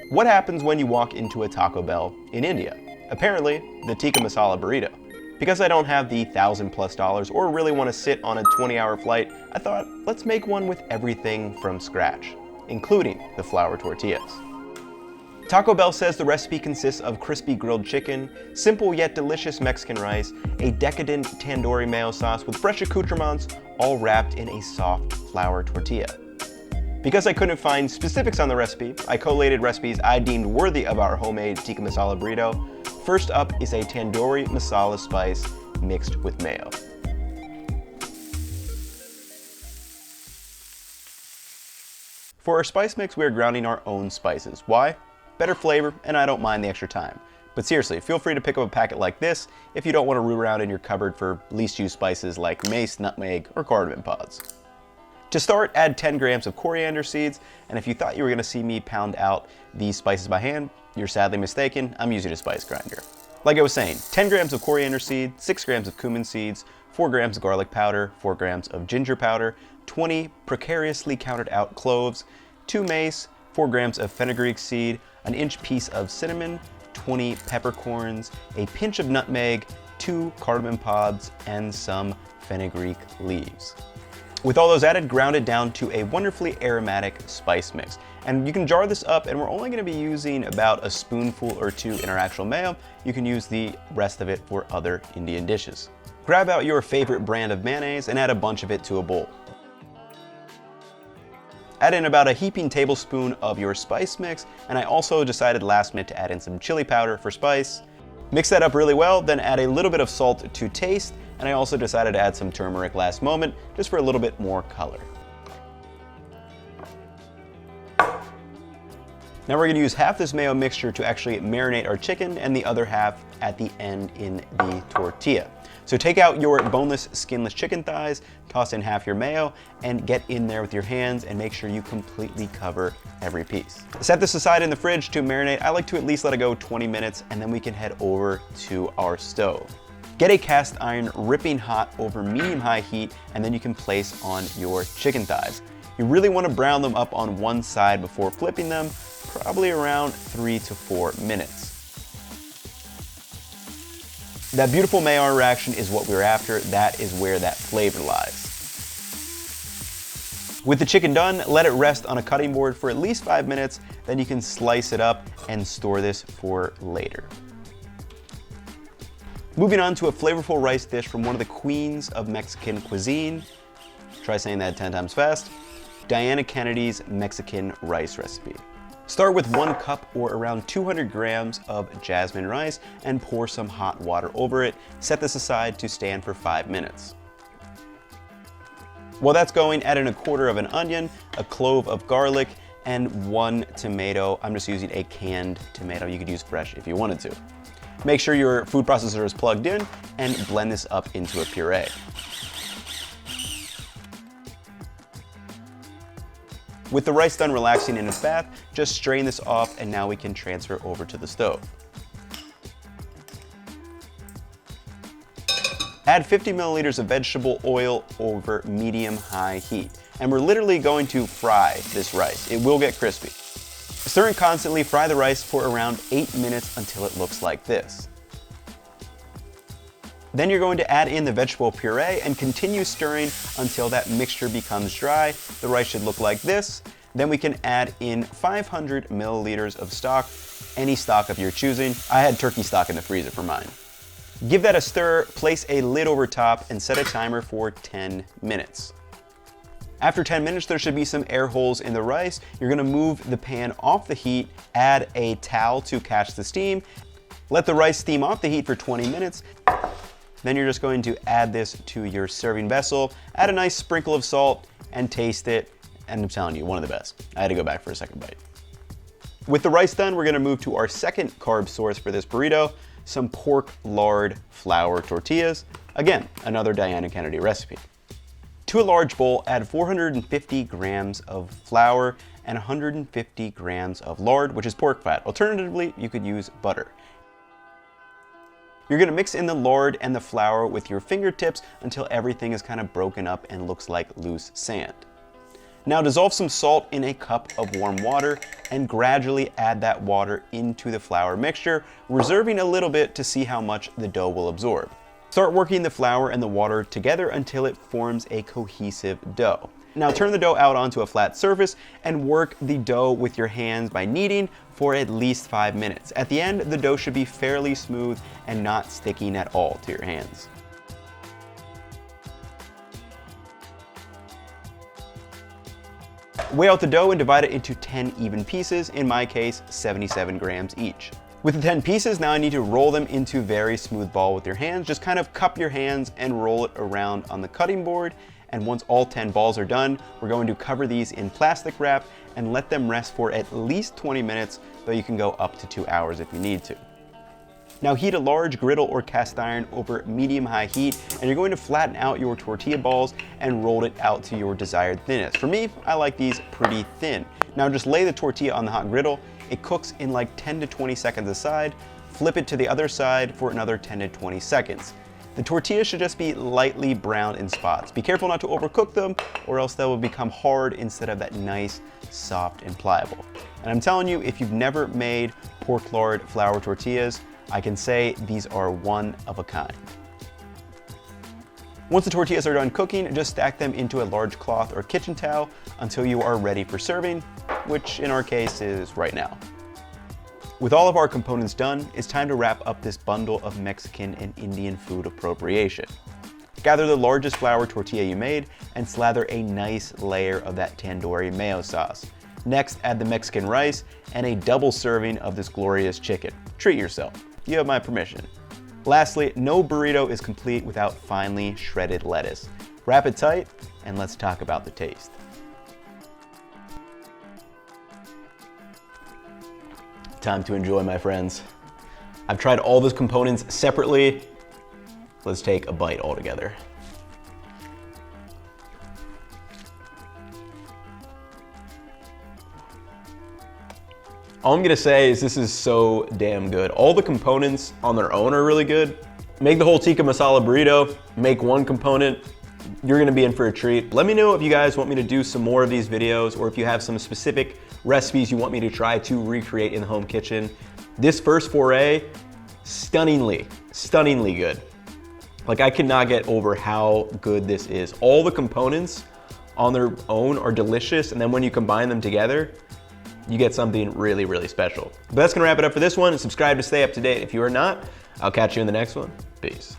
What happens when you walk into a Taco Bell in India? Apparently, the Tikka Masala Burrito. Because I don't have the $1,000+ or really want to sit on a 20-hour flight, I thought, let's make one with everything from scratch, including the flour tortillas. Taco Bell says the recipe consists of crispy grilled chicken, simple yet delicious Mexican rice, a decadent Tandoori mayo sauce with fresh accoutrements, all wrapped in a soft flour tortilla. Because I couldn't find specifics on the recipe, I collated recipes I deemed worthy of our homemade Tikka Masala Burrito. First up is a Tandoori masala spice mixed with mayo. For our spice mix, we are grounding our own spices. Why? Better flavor, and I don't mind the extra time. But seriously, feel free to pick up a packet like this if you don't want to root around in your cupboard for least used spices like mace, nutmeg, or cardamom pods. To start, add 10 grams of coriander seeds, and if you thought you were going to see me pound out these spices by hand, you're sadly mistaken. I'm using a spice grinder. Like I was saying, 10 grams of coriander seed, 6 grams of cumin seeds, 4 grams of garlic powder, 4 grams of ginger powder, 20 precariously counted out cloves, 2 mace, 4 grams of fenugreek seed, an inch piece of cinnamon, 20 peppercorns, a pinch of nutmeg, 2 cardamom pods, and some fenugreek leaves. With all those added, ground it down to a wonderfully aromatic spice mix. And you can jar this up, and we're only going to be using about a spoonful or 2 in our actual mayo. You can use the rest of it for other Indian dishes. Grab out your favorite brand of mayonnaise and add a bunch of it to a bowl. Add in about a heaping tablespoon of your spice mix, and I also decided last minute to add in some chili powder for spice. Mix that up really well, then add a little bit of salt to taste, and I also decided to add some turmeric last moment, just for a little bit more color. Now we're going to use half this mayo mixture to actually marinate our chicken, and the other half at the end in the tortilla. So take out your boneless, skinless chicken thighs, toss in half your mayo, and get in there with your hands and make sure you completely cover every piece. Set this aside in the fridge to marinate. I like to at least let it go 20 minutes, and then we can head over to our stove. Get a cast iron ripping hot over medium-high heat, and then you can place on your chicken thighs. You really want to brown them up on one side before flipping them, probably around 3 to 4 minutes. That beautiful mayo reaction is what we're after. That is where that flavor lies. With the chicken done, let it rest on a cutting board for at least 5 minutes, then you can slice it up and store this for later. Moving on to a flavorful rice dish from one of the queens of Mexican cuisine. Try saying that 10 times fast. Diana Kennedy's Mexican rice recipe. Start with 1 cup or around 200 grams of jasmine rice and pour some hot water over it. Set this aside to stand for 5 minutes. While that's going, add in a quarter of an onion, a clove of garlic, and 1 tomato. I'm just using a canned tomato. You could use fresh if you wanted to. Make sure your food processor is plugged in and blend this up into a puree. With the rice done relaxing in its bath, just strain this off, and now we can transfer over to the stove. Add 50 milliliters of vegetable oil over medium-high heat. And we're literally going to fry this rice. It will get crispy. Stir and constantly fry the rice for around 8 minutes until it looks like this. Then you're going to add in the vegetable puree and continue stirring until that mixture becomes dry. The rice should look like this. Then we can add in 500 milliliters of stock, any stock of your choosing. I had turkey stock in the freezer for mine. Give that a stir, place a lid over top, and set a timer for 10 minutes. After 10 minutes, there should be some air holes in the rice. You're gonna move the pan off the heat, add a towel to catch the steam, let the rice steam off the heat for 20 minutes. Then you're just going to add this to your serving vessel, add a nice sprinkle of salt, and taste it. And I'm telling you, one of the best. I had to go back for a second bite. With the rice done, we're gonna move to our second carb source for this burrito, some pork lard flour tortillas. Again, another Diana Kennedy recipe. To a large bowl, add 450 grams of flour and 150 grams of lard, which is pork fat. Alternatively, you could use butter. You're gonna mix in the lard and the flour with your fingertips until everything is kind of broken up and looks like loose sand. Now dissolve some salt in a cup of warm water and gradually add that water into the flour mixture, reserving a little bit to see how much the dough will absorb. Start working the flour and the water together until it forms a cohesive dough. Now turn the dough out onto a flat surface and work the dough with your hands by kneading for at least 5 minutes. At the end, the dough should be fairly smooth and not sticking at all to your hands. Weigh out the dough and divide it into 10 even pieces, in my case, 77 grams each. With the 10 pieces, now I need to roll them into a very smooth ball with your hands. Just kind of cup your hands and roll it around on the cutting board. And once all 10 balls are done, we're going to cover these in plastic wrap and let them rest for at least 20 minutes, though you can go up to 2 hours if you need to. Now heat a large griddle or cast iron over medium-high heat, and you're going to flatten out your tortilla balls and roll it out to your desired thinness. For me, I like these pretty thin. Now just lay the tortilla on the hot griddle. It cooks in like 10 to 20 seconds a side. Flip it to the other side for another 10 to 20 seconds. The tortillas should just be lightly browned in spots. Be careful not to overcook them, or else they will become hard instead of that nice, soft, and pliable. And I'm telling you, if you've never made pork lard flour tortillas, I can say these are one of a kind. Once the tortillas are done cooking, just stack them into a large cloth or kitchen towel until you are ready for serving, which in our case is right now. With all of our components done, it's time to wrap up this bundle of Mexican and Indian food appropriation. Gather the largest flour tortilla you made and slather a nice layer of that tandoori mayo sauce. Next, add the Mexican rice and a double serving of this glorious chicken. Treat yourself. You have my permission. Lastly, no burrito is complete without finely shredded lettuce. Wrap it tight and let's talk about the taste. Time to enjoy, my friends. I've tried all those components separately. Let's take a bite all together. All I'm gonna say is this is so damn good. All the components on their own are really good. Make the whole Tikka Masala Burrito, make one component, you're gonna be in for a treat. Let me know if you guys want me to do some more of these videos, or if you have some specific recipes you want me to try to recreate in the home kitchen. This first foray, stunningly good. Like, I cannot get over how good this is. All the components on their own are delicious, and then when you combine them together, you get something really, really special. But that's gonna wrap it up for this one. Subscribe to stay up to date. If you are not, I'll catch you in the next one. Peace.